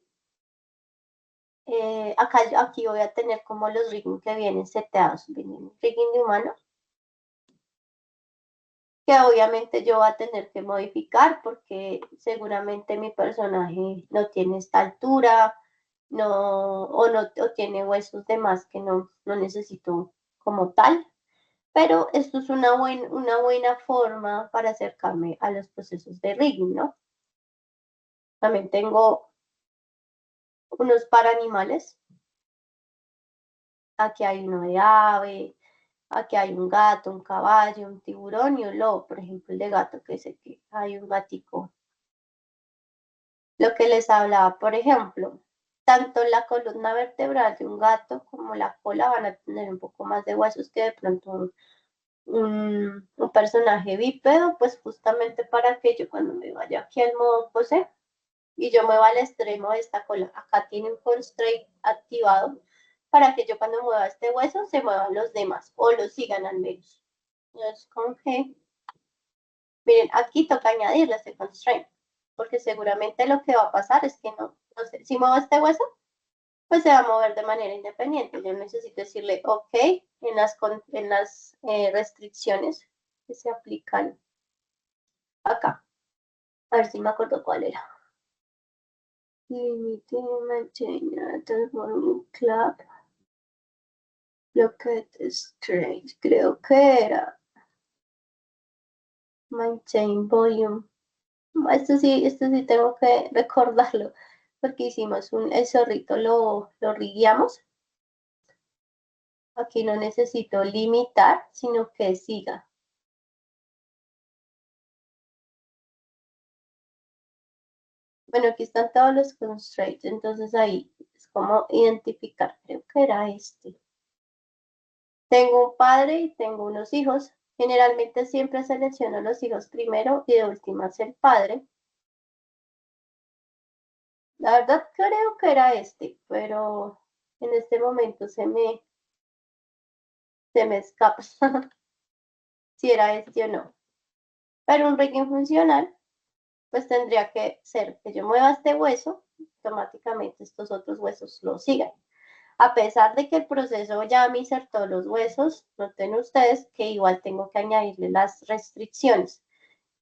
aquí voy a tener como los rigging que vienen seteados. Vienen rigging de humano, que obviamente yo voy a tener que modificar porque seguramente mi personaje no tiene esta altura, o tiene huesos de más que no necesito como tal. Pero esto es una buena forma para acercarme a los procesos de rigging, ¿no? También tengo unos para animales. Aquí hay uno de ave, aquí hay un gato, un caballo, un tiburón y un lobo. Por ejemplo, el de gato, que sé que hay un gatico. Lo que les hablaba, por ejemplo, tanto la columna vertebral de un gato como la cola van a tener un poco más de huesos que de pronto un personaje bípedo, pues justamente para que yo cuando me vaya aquí al modo pose y yo mueva al extremo de esta cola, acá tiene un constraint activado para que yo cuando mueva este hueso se muevan los demás o los sigan al menos. Entonces, con G. Miren, aquí toca añadirle este constraint, porque seguramente lo que va a pasar es que no sé, si muevo este hueso, pues se va a mover de manera independiente. Yo necesito decirle OK en las restricciones que se aplican acá. A ver si me acuerdo cuál era. Límite, maintain, volume, clap, locate, straight. Creo que era maintain volume. Esto sí tengo que recordarlo, porque hicimos el zorrito, lo rigueamos. Aquí no necesito limitar, sino que siga. Bueno, aquí están todos los constraints, entonces ahí es como identificar, creo que era este. Tengo un padre y tengo unos hijos. Generalmente siempre selecciono los hijos primero y de últimas el padre. La verdad creo que era este, pero en este momento se me escapa si era este o no. Pero un rigging funcional, pues tendría que ser que yo mueva este hueso, automáticamente estos otros huesos lo sigan. A pesar de que el proceso ya me insertó los huesos, noten ustedes que igual tengo que añadirle las restricciones.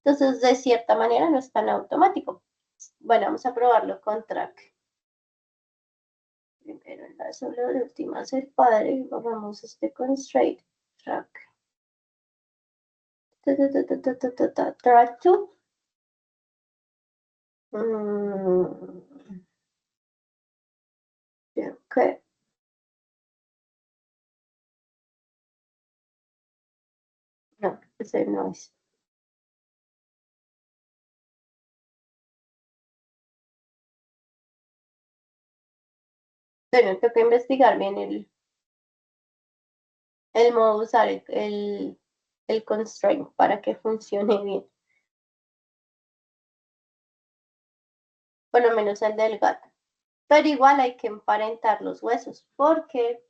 Entonces, de cierta manera, no es tan automático. Bueno, vamos a probarlo con track. Primero en la solo de última es el padre. Vamos este constraint track. Track 2. Ok. No, ese no es. Bueno, tengo que investigar bien el modo de usar el constraint para que funcione bien. Por lo menos el del gato. Pero igual hay que emparentar los huesos, porque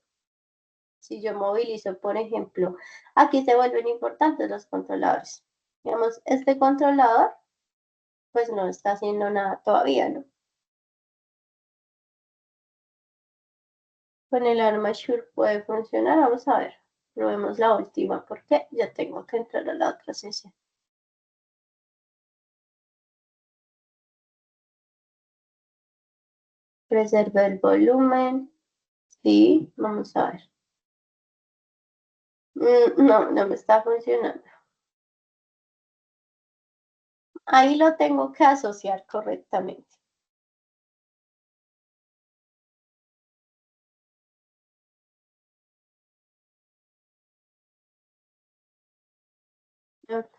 si yo movilizo, por ejemplo, aquí se vuelven importantes los controladores. Digamos, este controlador, pues no está haciendo nada todavía, ¿no? Con el Armature puede funcionar, vamos a ver. Probemos la última, porque ya tengo que entrar a la otra sesión. Preserve el volumen. Sí, vamos a ver. No, no me está funcionando. Ahí lo tengo que asociar correctamente. Ok.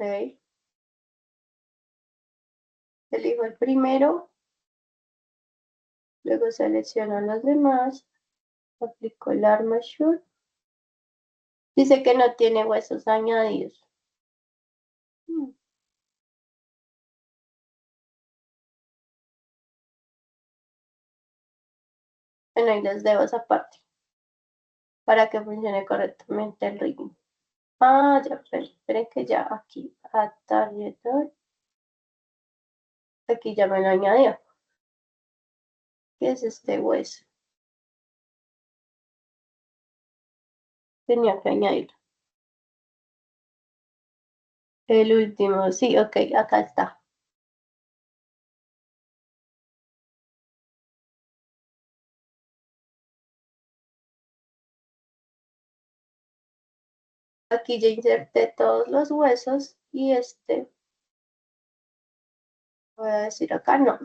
Elijo el primero. Luego selecciono los demás. Aplico el Armature. Dice que no tiene huesos añadidos. Bueno, ahí les debo esa parte para que funcione correctamente el rigging. Ah, ya, esperen que ya aquí, a target, aquí ya me lo añadió. ¿Qué es este hueso? Tenía que añadirlo. El último, sí, ok, acá está. Aquí ya inserté todos los huesos y este, voy a decir acá no.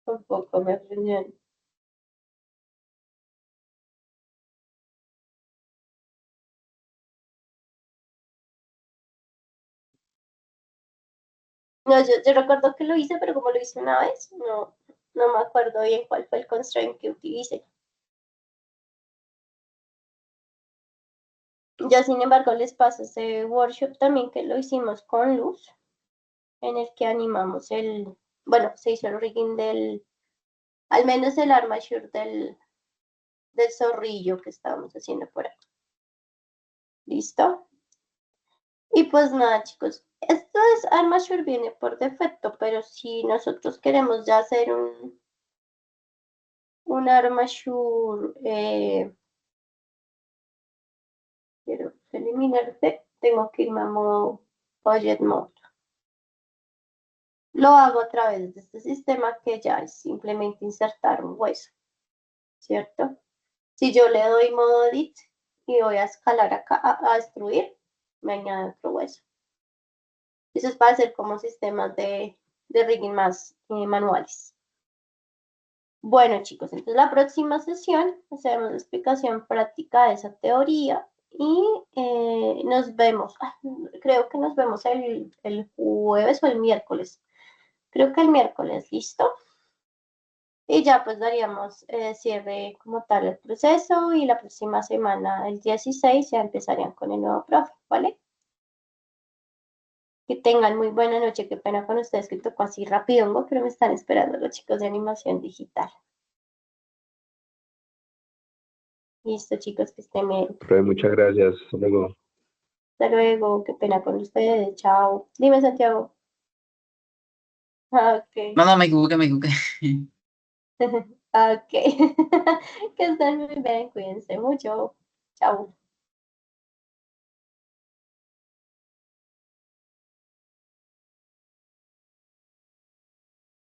Tampoco me funciona. No, yo recuerdo que lo hice, pero como lo hice una vez, no me acuerdo bien cuál fue el constraint que utilicé. Ya sin embargo les paso ese workshop también que lo hicimos con luz, en el que animamos bueno, se hizo el rigging al menos el armature del zorrillo que estábamos haciendo por ahí. ¿Listo? Y pues nada, chicos, esto es Armature viene por defecto, pero si nosotros queremos ya hacer un Armature, quiero eliminarte, tengo que irme a modo Budget Mode. Lo hago a través de este sistema que ya es simplemente insertar un hueso, ¿cierto? Si yo le doy modo Edit y voy a escalar acá, a destruir, me añade otro hueso. Eso es para hacer como sistemas de rigging más manuales. Bueno, chicos, entonces la próxima sesión hacemos la explicación práctica de esa teoría y nos vemos, creo que nos vemos el jueves o el miércoles. Creo que el miércoles, ¿listo? Y ya pues daríamos cierre como tal el proceso y la próxima semana, el 16, ya empezarían con el nuevo profe, ¿vale? Que tengan muy buena noche, qué pena con ustedes que tocó así rápido, pero me están esperando los chicos de animación digital. Listo, chicos, que estén bien. Profe, muchas gracias. Hasta luego. Hasta luego, qué pena con ustedes, chao. Dime, Santiago. Ok. No, me equivoqué. Ok. Que estén muy bien, cuídense mucho. Chao.